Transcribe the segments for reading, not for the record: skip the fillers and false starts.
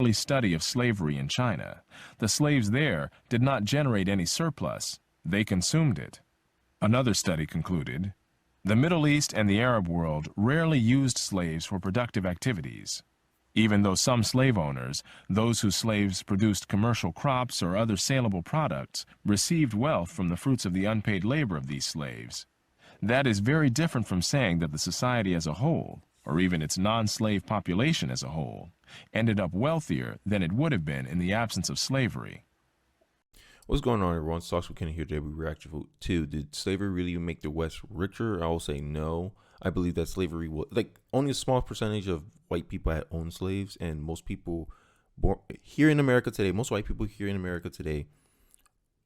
early study of slavery in China. The slaves there did not generate any surplus. They consumed it. Another study concluded, the Middle East and the Arab world rarely used slaves for productive activities. Even though some slave owners, those whose slaves produced commercial crops or other saleable products, received wealth from the fruits of the unpaid labor of these slaves. That is very different from saying that the society as a whole, or even its non-slave population as a whole, ended up wealthier than it would have been in the absence of slavery. What's going on, everyone? Stocks we can hear today. We react to, did slavery really make the West richer? I will say no. I believe that slavery was, like, only a small percentage of white people had owned slaves, and most people born here in America today, most white people here in America today,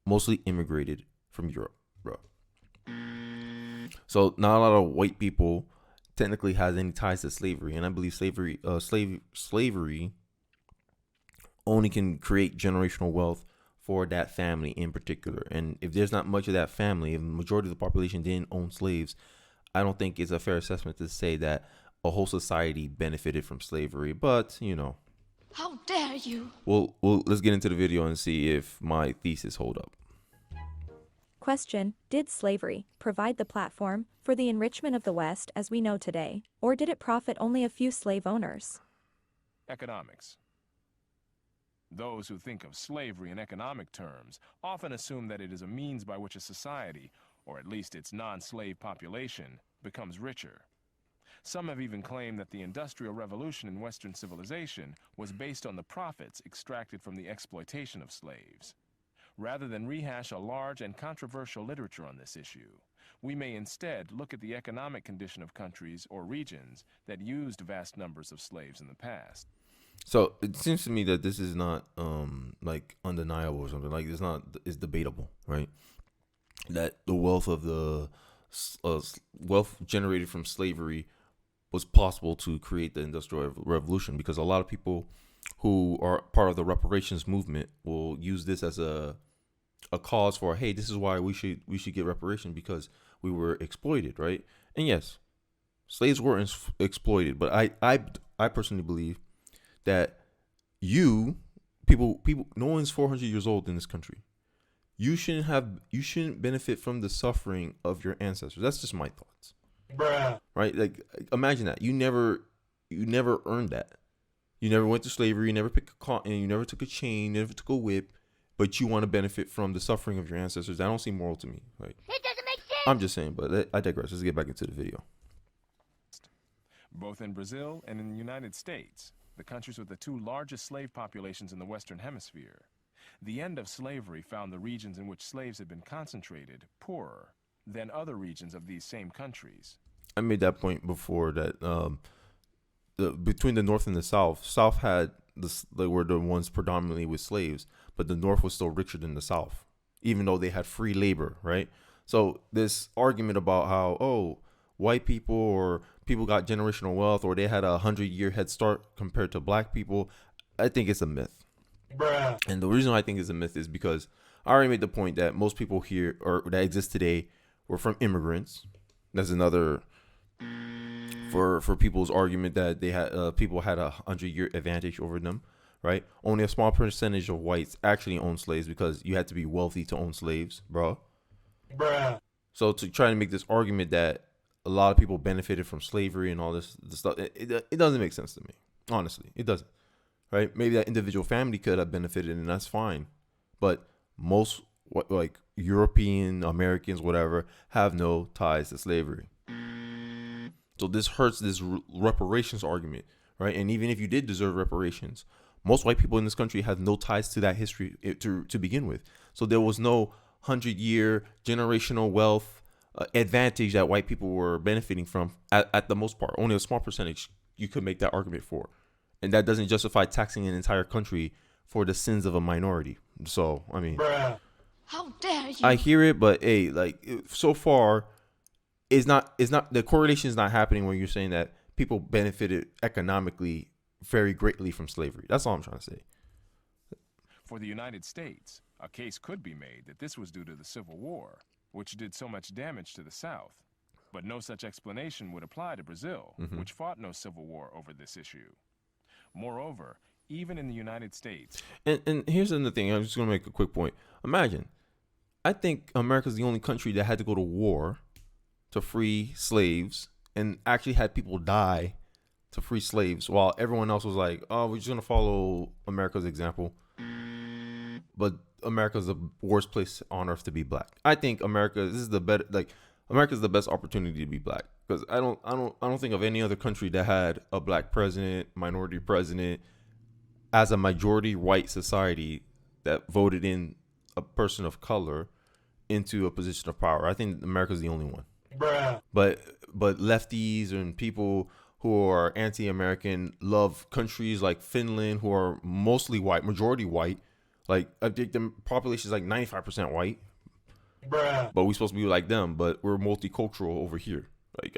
mostly immigrated from Europe, bro. So not a lot of white people technically has any ties to slavery, and I believe slavery only can create generational wealth for that family in particular. And if there's not much of that family, if the majority of the population didn't own slaves, I don't think it's a fair assessment to say that a whole society benefited from slavery. But, you know, how dare you? Well, let's get into the video and see if my thesis hold up. Question: did slavery provide the platform for the enrichment of the West as we know today, or did it profit only a few slave owners? Economics. Those who think of slavery in economic terms often assume that it is a means by which a society, or at least its non-slave population, becomes richer. Some have even claimed that the Industrial Revolution in Western civilization was based on the profits extracted from the exploitation of slaves. Rather than rehash a large and controversial literature on this issue, we may instead look at the economic condition of countries or regions that used vast numbers of slaves in the past. So it seems to me that this is not like undeniable or something. Like it's debatable, right? That the wealth of the wealth generated from slavery was possible to create the Industrial Revolution, because a lot of people who are part of the reparations movement will use this as a cause for, hey, this is why we should get reparation, because we were exploited, right? And yes, slaves were exploited, but I personally believe that people, no one's 400 years old in this country. You shouldn't benefit from the suffering of your ancestors. That's just my thoughts. Bruh. Right? Like, imagine that. You never earned that. You never went to slavery, you never picked a cotton, you never took a chain, you never took a whip, but you want to benefit from the suffering of your ancestors. That don't seem moral to me. Like, it doesn't make sense. I'm just saying, but I digress. Let's get back into the video. Both in Brazil and in the United States, the countries with the two largest slave populations in the Western Hemisphere, the end of slavery found the regions in which slaves had been concentrated poorer than other regions of these same countries. I made that point before that between the North and the South had they were the ones predominantly with slaves, but the North was still richer than the South, even though they had free labor, right? So this argument about how, oh, white people or people got generational wealth or they had a 100-year head start compared to black people, I think it's a myth. Bruh. And the reason I think it's a myth is because I already made the point that most people here or that exist today were from immigrants. That's another for people's argument that they had people had a 100-year advantage over them, right? Only a small percentage of whites actually own slaves because you had to be wealthy to own slaves, bro. Bruh. So to try to make this argument that a lot of people benefited from slavery and all this stuff, it doesn't make sense to me. Honestly, it doesn't. Right? Maybe that individual family could have benefited, and that's fine. But most like European Americans, whatever, have no ties to slavery. So this hurts this reparations argument, right? And even if you did deserve reparations, most white people in this country have no ties to that history to begin with. So there was no 100-year generational wealth advantage that white people were benefiting from at the most part. Only a small percentage you could make that argument for. And that doesn't justify taxing an entire country for the sins of a minority. So, I mean, bruh. How dare you? I hear it, but hey, like, so far, the correlation is not happening when you're saying that people benefited economically very greatly from slavery. That's all I'm trying to say. For the United States, a case could be made that this was due to the Civil War, which did so much damage to the South. But no such explanation would apply to Brazil, which fought no civil war over this issue. Moreover, even in the United States. And here's another thing. I'm just gonna make a quick point. Imagine, I think America's the only country that had to go to war to free slaves and actually had people die to free slaves, while everyone else was like, "Oh, we're just gonna follow America's example." But America's the worst place on earth to be black. I think America's the best opportunity to be black, because I don't think of any other country that had a black president, minority president, as a majority white society that voted in a person of color into a position of power. I think America's the only one. Bruh. But lefties and people who are anti-American love countries like Finland, who are mostly white, majority white. Like, I think the population is like 95% white. Bruh. But we're supposed to be like them, but we're multicultural over here. Like,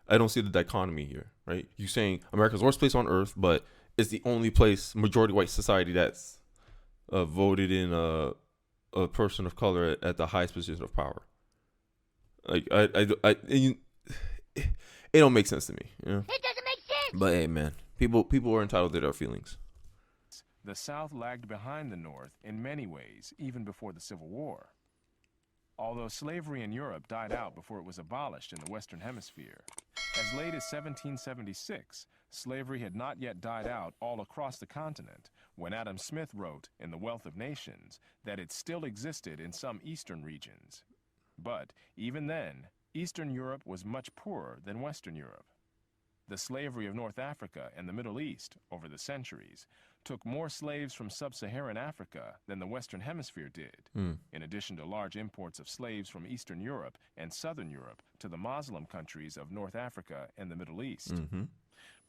I don't see the dichotomy here, right? You're saying America's the worst place on earth, but it's the only place, majority white society, that's voted in a person of color at the highest position of power. Like, it don't make sense to me. You know? It doesn't make sense. But hey, man, people are entitled to their feelings. The South lagged behind the North in many ways, even before the Civil War. Although slavery in Europe died out before it was abolished in the Western Hemisphere, as late as 1776, slavery had not yet died out all across the continent when Adam Smith wrote in The Wealth of Nations that it still existed in some eastern regions. But even then, Eastern Europe was much poorer than Western Europe. The slavery of North Africa and the Middle East over the centuries took more slaves from sub-Saharan Africa than the Western Hemisphere did, in addition to large imports of slaves from Eastern Europe and Southern Europe to the Muslim countries of North Africa and the Middle East.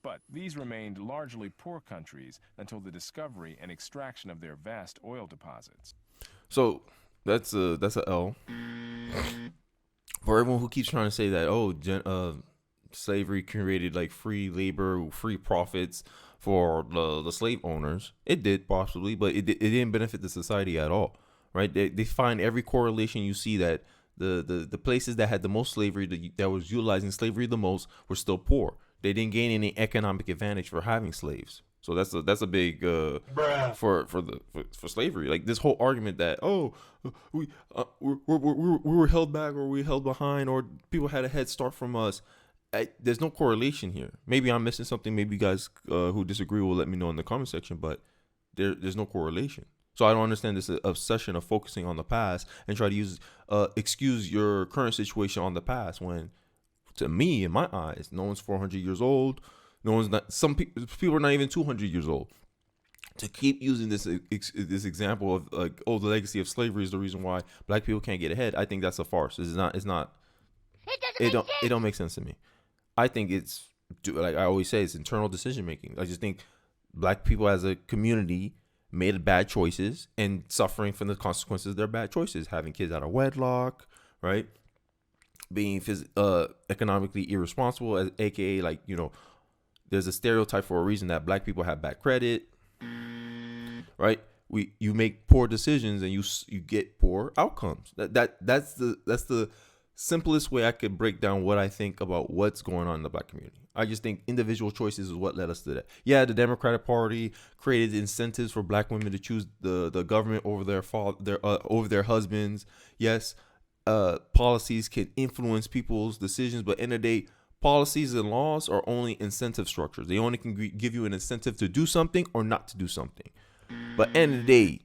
But these remained largely poor countries until the discovery and extraction of their vast oil deposits. So that's a L for everyone who keeps trying to say that slavery created like free labor, free profits for the slave owners. It did possibly, but it didn't benefit the society at all, right? They find every correlation you see that the places that had the most slavery, that was utilizing slavery the most, were still poor. They didn't gain any economic advantage for having slaves. So that's a big for slavery. Like, this whole argument that we were held back, or we held behind, or people had a head start from us. There's no correlation here. Maybe I'm missing something. Maybe you guys who disagree will let me know in the comment section. But there's no correlation. So I don't understand this obsession of focusing on the past and try to excuse your current situation on the past, when, to me, in my eyes, no one's 400 years old. No one's not. Some people are not even 200 years old. To keep using this example of like, the legacy of slavery is the reason why black people can't get ahead, I think that's a farce. It's not. It don't make sense to me. I think it's, like I always say, it's internal decision making. I just think black people as a community made bad choices and suffering from the consequences of their bad choices. Having kids out of wedlock, right? Being economically irresponsible, aka, like, there's a stereotype for a reason that black people have bad credit, right? You make poor decisions and you get poor outcomes. That's the simplest way I could break down what I think about what's going on in the black community. I just think individual choices is what led us to that. Yeah, the Democratic Party created incentives for black women to choose the government over over their husbands. Yes, policies can influence people's decisions, but in the day, policies and laws are only incentive structures. They only can give you an incentive to do something or not to do something. But end of the day,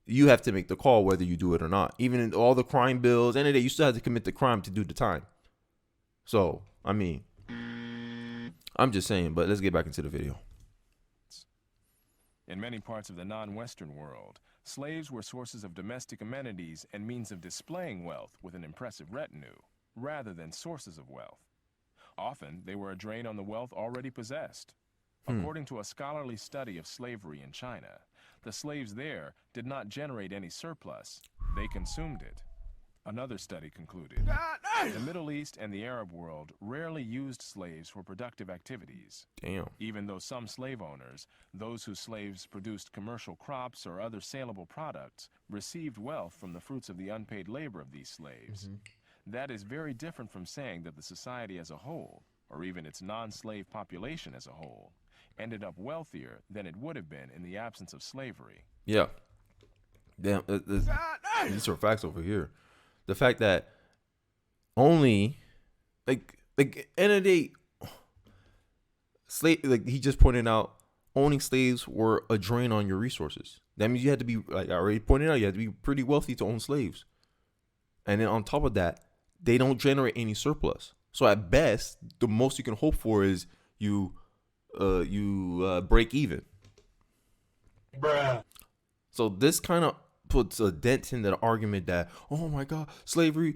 you have to make the call whether you do it or not. Even in all the crime bills, end of the day, you still have to commit the crime to do the time. So, I mean, I'm just saying, but let's get back into the video. In many parts of the non-Western world, slaves were sources of domestic amenities and means of displaying wealth with an impressive retinue, rather than sources of wealth. Often, they were a drain on the wealth already possessed. According to a scholarly study of slavery in China, the slaves there did not generate any surplus. They consumed it. Another study concluded the Middle East and the Arab world rarely used slaves for productive activities. Damn. Even though some slave owners, those whose slaves produced commercial crops or other saleable products, received wealth from the fruits of the unpaid labor of these slaves. That is very different from saying that the society as a whole, or even its non-slave population as a whole, ended up wealthier than it would have been in the absence of slavery. Yeah. Damn, these are facts over here. The fact that only, end of the day, slave, like he just pointed out, owning slaves were a drain on your resources. That means you had to be, like I already pointed out, you had to be pretty wealthy to own slaves. And then on top of that, they don't generate any surplus. So at best, the most you can hope for is you break even. Bruh. So this kind of puts a dent in the argument that, oh my God, slavery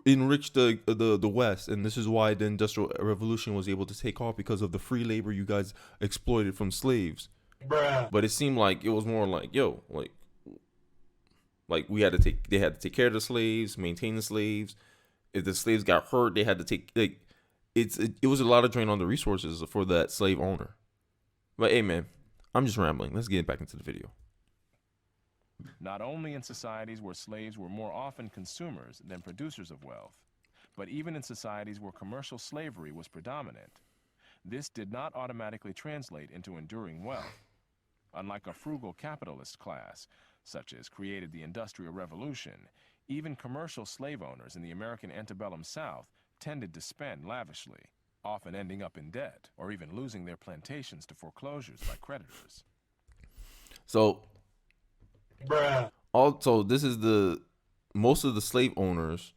enriched the West, and this is why the Industrial Revolution was able to take off, because of the free labor you guys exploited from slaves. Bruh. But it seemed like it was more like, yo, like they had to take care of the slaves, maintain the slaves. If the slaves got hurt, they had to take, like, it was a lot of drain on the resources for that slave owner. But hey, man, I'm just rambling. Let's get back into the video. Not only in societies where slaves were more often consumers than producers of wealth, but even in societies where commercial slavery was predominant, this did not automatically translate into enduring wealth. Unlike a frugal capitalist class, such as created the Industrial Revolution, even commercial slave owners in the American antebellum South tended to spend lavishly, often ending up in debt or even losing their plantations to foreclosures by creditors. So, Bruh. also, this is most of the slave owners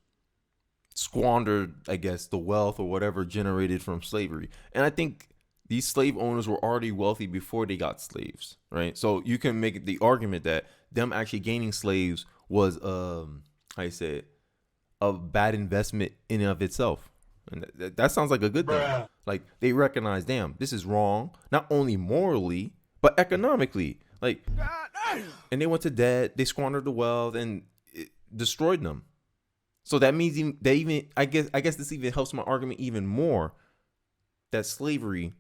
squandered, I guess, the wealth or whatever generated from slavery. And I think these slave owners were already wealthy before they got slaves, right? So you can make the argument that them actually gaining slaves was, a bad investment in and of itself. And that sounds like a good thing. Bruh. Like, they recognize, damn, this is wrong, not only morally, but economically. Like, and they went to debt, they squandered the wealth, and it destroyed them. So that means I guess this even helps my argument even more, that slavery,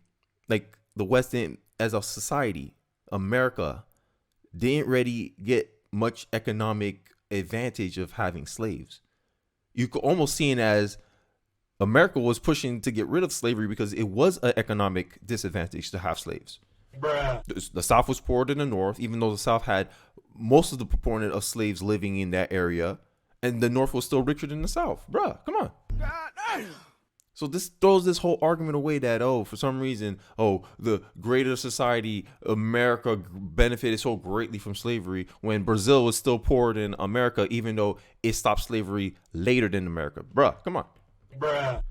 like the West didn't, as a society, America didn't really get much economic advantage of having slaves. You could almost see it as America was pushing to get rid of slavery because it was an economic disadvantage to have slaves. Bruh. The South was poorer than the North, even though the South had most of the proportion of slaves living in that area, and the North was still richer than the South. Bruh, come on. So this throws this whole argument away that, oh, for some reason, the greater society, America, benefited so greatly from slavery when Brazil was still poorer than America, even though it stopped slavery later than America. Bruh, come on. Bruh.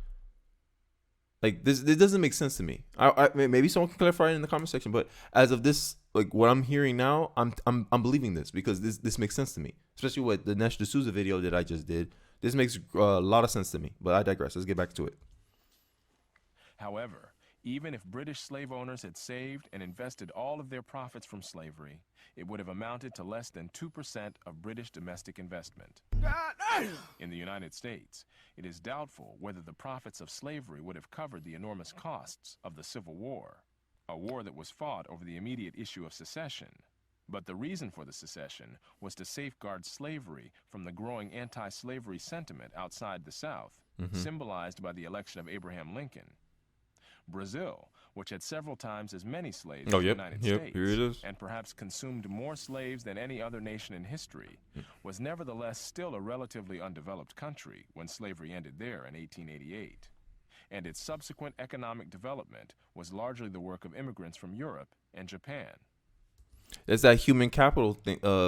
Like, this doesn't make sense to me. I maybe someone can clarify it in the comment section, but as of this, like what I'm hearing now, I'm believing this because this makes sense to me. Especially with the Nesh D'Souza video that I just did. This makes a lot of sense to me. But I digress. Let's get back to it. However, even if British slave owners had saved and invested all of their profits from slavery, it would have amounted to less than 2% of British domestic investment. In the United States, it is doubtful whether the profits of slavery would have covered the enormous costs of the Civil War, a war that was fought over the immediate issue of secession. But the reason for the secession was to safeguard slavery from the growing anti-slavery sentiment outside the South, symbolized by the election of Abraham Lincoln. Brazil, which had several times as many slaves as the United States, here it is. and perhaps consumed more slaves than any other nation in history, was nevertheless still a relatively undeveloped country when slavery ended there in 1888. And its subsequent economic development was largely the work of immigrants from Europe and Japan. It's that human capital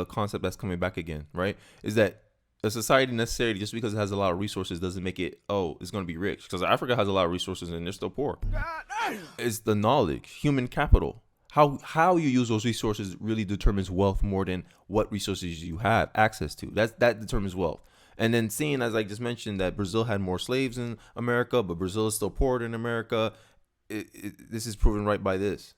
concept that's coming back again, right? Is that a society necessarily, just because it has a lot of resources, doesn't make it, it's going to be rich. Because Africa has a lot of resources and they're still poor. It's the knowledge, human capital. How you use those resources really determines wealth more than what resources you have access to. That determines wealth. And then seeing, as I just mentioned, that Brazil had more slaves in America, but Brazil is still poorer than America. This is proven right by this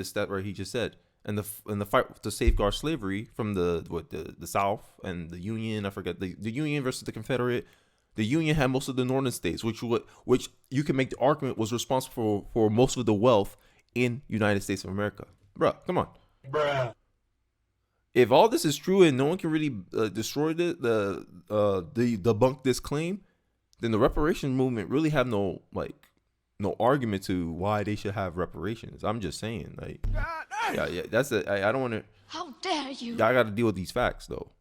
stat right he just said. And the fight to safeguard slavery from the South and the Union, I forget the Union versus the Confederate. The Union had most of the northern states, which you can make the argument was responsible for most of the wealth in United States of America. Bruh, come on. Bruh. If all this is true and no one can really destroy debunk this claim, then the reparation movement really have no no argument to why they should have reparations. I'm just saying, like, yeah, that's it. I don't want to. How dare you? Y'all got to deal with these facts though,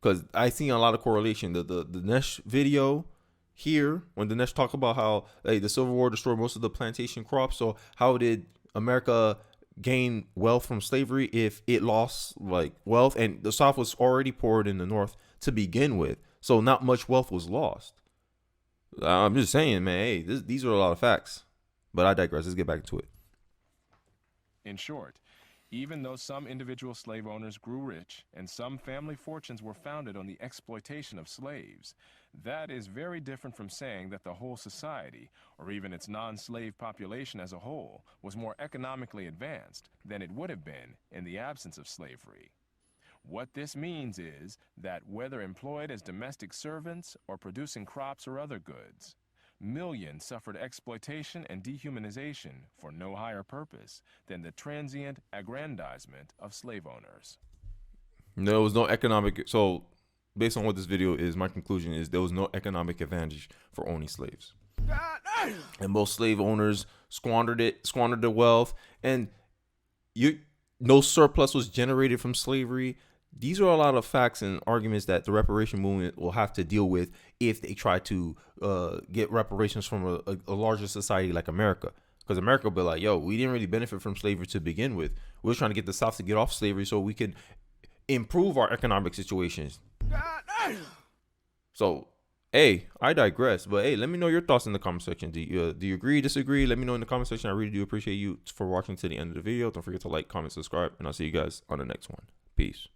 because I seen a lot of correlation. The Nesh video here, when Dinesh talked about how the Civil War destroyed most of the plantation crops. So how did America gain wealth from slavery if it lost like wealth, and the South was already poorer in the North to begin with? So not much wealth was lost. I'm just saying, man. Hey, these are a lot of facts, but I digress. Let's get back to it. In short, even though some individual slave owners grew rich and some family fortunes were founded on the exploitation of slaves, that is very different from saying that the whole society, or even its non-slave population as a whole, was more economically advanced than it would have been in the absence of slavery. What this means is that whether employed as domestic servants or producing crops or other goods, millions suffered exploitation and dehumanization for no higher purpose than the transient aggrandizement of slave owners. There was no economic. So, based on what this video is, my conclusion is there was no economic advantage for owning slaves, and most slave owners squandered their wealth, and no surplus was generated from slavery. These are a lot of facts and arguments that the reparation movement will have to deal with if they try to get reparations from a larger society like America. Because America will be like, yo, we didn't really benefit from slavery to begin with. We're trying to get the South to get off slavery so we could improve our economic situations. So, hey, I digress. But, hey, let me know your thoughts in the comment section. Do you agree, disagree? Let me know in the comment section. I really do appreciate you for watching to the end of the video. Don't forget to like, comment, subscribe, and I'll see you guys on the next one. Peace.